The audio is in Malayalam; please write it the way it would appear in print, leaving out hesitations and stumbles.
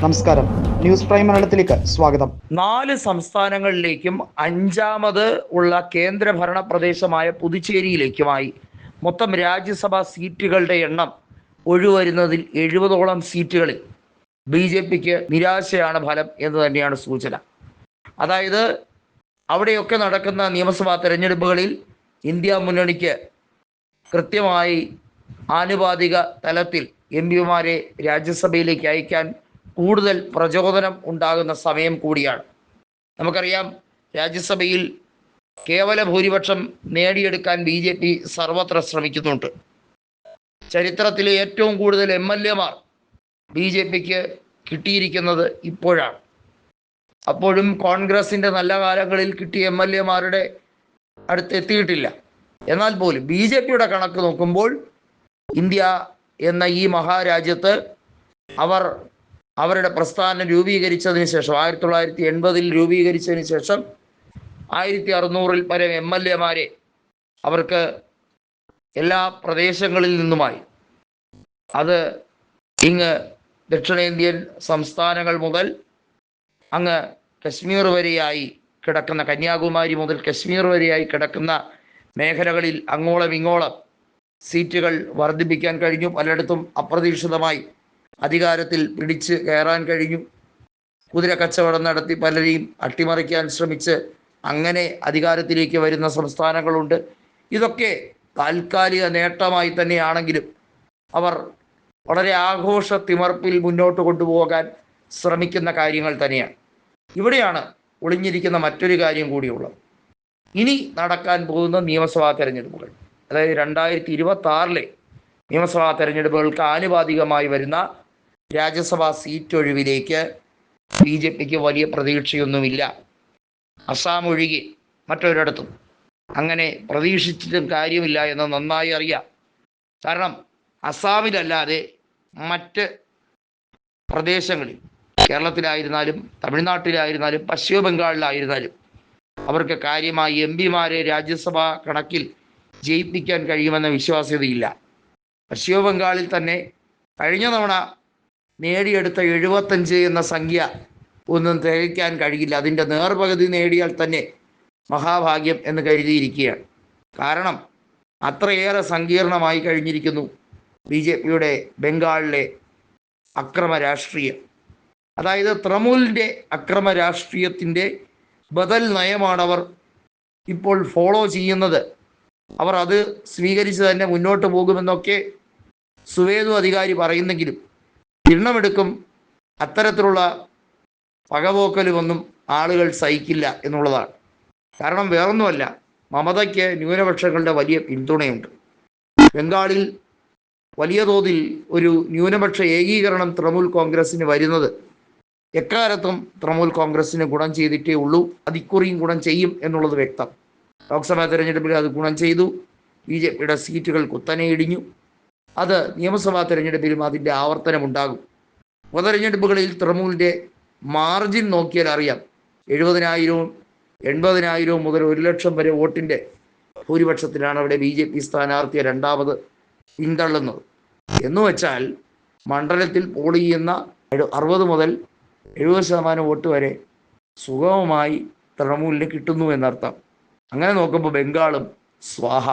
നമസ്കാരം, ന്യൂസ് പ്രൈം മലയാളത്തിലേക്ക് സ്വാഗതം. 4 സംസ്ഥാനങ്ങളിലേക്കും 5ാമത് ഉള്ള കേന്ദ്രഭരണ പ്രദേശമായ പുതുച്ചേരിയിലേക്കുമായി മൊത്തം രാജ്യസഭാ സീറ്റുകളുടെ എണ്ണം ഒഴിവരുന്നതിൽ 70ഓളം സീറ്റുകളിൽ BJPക്ക് നിരാശയാണ് ഫലം എന്ന് തന്നെയാണ് സൂചന. അതായത് അവിടെയൊക്കെ നടക്കുന്ന നിയമസഭാ തെരഞ്ഞെടുപ്പുകളിൽ ഇന്ത്യ മുന്നണിക്ക് കൃത്യമായി ആനുപാതിക തലത്തിൽ MP-മാരെ രാജ്യസഭയിലേക്ക് അയക്കാൻ കൂടുതൽ പ്രചോദനം ഉണ്ടാകുന്ന സമയം കൂടിയാണ്. നമുക്കറിയാം, രാജ്യസഭയിൽ കേവല ഭൂരിപക്ഷം നേടിയെടുക്കാൻ BJP സർവത്ര ശ്രമിക്കുന്നുണ്ട്. ചരിത്രത്തിലെ ഏറ്റവും കൂടുതൽ MLA-മാർ BJPക്ക് കിട്ടിയിരിക്കുന്നത് ഇപ്പോഴാണ്. അപ്പോഴും കോൺഗ്രസിൻ്റെ നല്ല കാലങ്ങളിൽ കിട്ടിയ MLA-മാരുടെ അടുത്ത് എത്തിയിട്ടില്ല. എന്നാൽ പോലും BJPയുടെ കണക്ക് നോക്കുമ്പോൾ ഇന്ത്യ എന്ന ഈ മഹാരാജ്യത്ത് അവരുടെ പ്രസ്ഥാനം രൂപീകരിച്ചതിന് ശേഷം 1980 രൂപീകരിച്ചതിന് ശേഷം 1600 പരം MLA-മാരെ അവർക്ക് എല്ലാ പ്രദേശങ്ങളിൽ നിന്നുമായി, അത് ഇങ്ങ് ദക്ഷിണേന്ത്യൻ സംസ്ഥാനങ്ങൾ മുതൽ അങ്ങ് കശ്മീർ വരെയായി കിടക്കുന്ന, കന്യാകുമാരി മുതൽ കശ്മീർ വരെയായി കിടക്കുന്ന മേഖലകളിൽ അങ്ങോളം ഇങ്ങോളം സീറ്റുകൾ വർദ്ധിപ്പിക്കാൻ കഴിഞ്ഞു. പലയിടത്തും അപ്രതീക്ഷിതമായി അധികാരത്തിൽ പിടിച്ച് കയറാൻ കഴിഞ്ഞു. കുതിര കച്ചവടം നടത്തി പലരെയും അട്ടിമറിക്കാൻ ശ്രമിച്ച് അങ്ങനെ അധികാരത്തിലേക്ക് വരുന്ന സംസ്ഥാനങ്ങളുണ്ട്. ഇതൊക്കെ താൽക്കാലിക നേട്ടമായി തന്നെയാണെങ്കിലും അവർ വളരെ ആഘോഷ തിമർപ്പിൽ മുന്നോട്ട് കൊണ്ടുപോകാൻ ശ്രമിക്കുന്ന കാര്യങ്ങൾ തന്നെയാണ്. ഇവിടെയാണ് ഒളിഞ്ഞിരിക്കുന്ന മറ്റൊരു കാര്യം കൂടിയുള്ളത്. ഇനി നടക്കാൻ പോകുന്ന നിയമസഭാ തെരഞ്ഞെടുപ്പുകൾ, അതായത് 2026 നിയമസഭാ തെരഞ്ഞെടുപ്പുകൾക്ക് ആനുപാതികമായി വരുന്ന രാജ്യസഭാ സീറ്റ് ഒഴിവിലേക്ക് BJPക്ക് വലിയ പ്രതീക്ഷയൊന്നുമില്ല. അസാം ഒഴികെ മറ്റൊരിടത്തും അങ്ങനെ പ്രതീക്ഷിച്ചിട്ടും കാര്യമില്ല എന്ന് നന്നായി അറിയാം. കാരണം അസാമിലല്ലാതെ മറ്റ് പ്രദേശങ്ങളിൽ, കേരളത്തിലായിരുന്നാലും തമിഴ്നാട്ടിലായിരുന്നാലും പശ്ചിമ ബംഗാളിലായിരുന്നാലും അവർക്ക് കാര്യമായി MP-മാരെ രാജ്യസഭാ കണക്കിൽ ജയിപ്പിക്കാൻ കഴിയുമെന്ന വിശ്വാസ്യതയില്ല. പശ്ചിമ ബംഗാളിൽ തന്നെ കഴിഞ്ഞ തവണ നേടിയെടുത്ത 75 എന്ന സംഖ്യ ഒന്നും തികയ്ക്കാൻ കഴിയില്ല. അതിൻ്റെ നേർപകുതി നേടിയാൽ തന്നെ മഹാഭാഗ്യം എന്ന് കരുതിയിരിക്കുകയാണ്. കാരണം അത്രയേറെ സങ്കീർണമായി കഴിഞ്ഞിരിക്കുന്നു BJPയുടെ ബംഗാളിലെ അക്രമ രാഷ്ട്രീയം. അതായത് തൃണമൂലിൻ്റെ അക്രമ രാഷ്ട്രീയത്തിൻ്റെ ബദൽ നയമാണ് അവർ ഇപ്പോൾ ഫോളോ ചെയ്യുന്നത്. അവർ അത് സ്വീകരിച്ച് തന്നെ മുന്നോട്ട് പോകുമെന്നൊക്കെ സുവേന്ദു അധികാരി പറയുന്നെങ്കിലും എണ്ണമെടുക്കും അത്തരത്തിലുള്ള പകപോക്കലുമൊന്നും ആളുകൾ സഹിക്കില്ല എന്നുള്ളതാണ്. കാരണം വേറൊന്നുമല്ല, മമതയ്ക്ക് ന്യൂനപക്ഷങ്ങളുടെ വലിയ പിന്തുണയുണ്ട്. ബംഗാളിൽ വലിയ തോതിൽ ഒരു ന്യൂനപക്ഷ ഏകീകരണം തൃണമൂൽ കോൺഗ്രസ്സിന് വരുന്നത് എക്കാലത്തും തൃണമൂൽ കോൺഗ്രസ്സിന് ഗുണം ചെയ്തിട്ടേ ഉള്ളൂ. അതിക്കുറിയും ഗുണം ചെയ്യും എന്നുള്ളത് വ്യക്തം. ലോക്സഭാ തെരഞ്ഞെടുപ്പിൽ അത് ഗുണം ചെയ്തു. BJPയുടെ സീറ്റുകൾ കുത്തനെ ഇടിഞ്ഞു. അത് നിയമസഭാ തെരഞ്ഞെടുപ്പിലും അതിൻ്റെ ആവർത്തനമുണ്ടാകും. ഉപതെരഞ്ഞെടുപ്പുകളിൽ തൃണമൂലിൻ്റെ മാർജിൻ നോക്കിയാൽ അറിയാം, 70,000 80,000 മുതൽ 1,00,000 വരെ വോട്ടിൻ്റെ ഭൂരിപക്ഷത്തിലാണ് അവിടെ BJP സ്ഥാനാർത്ഥിയെ രണ്ടാമത് പിന്തള്ളുന്നത്. എന്ന് വെച്ചാൽ മണ്ഡലത്തിൽ പോൾ ചെയ്യുന്ന 60 മുതൽ 70% വോട്ട് വരെ സുഗമമായി തൃണമൂലിന് കിട്ടുന്നു എന്നർത്ഥം. അങ്ങനെ നോക്കുമ്പോൾ ബംഗാളും സ്വാഹ.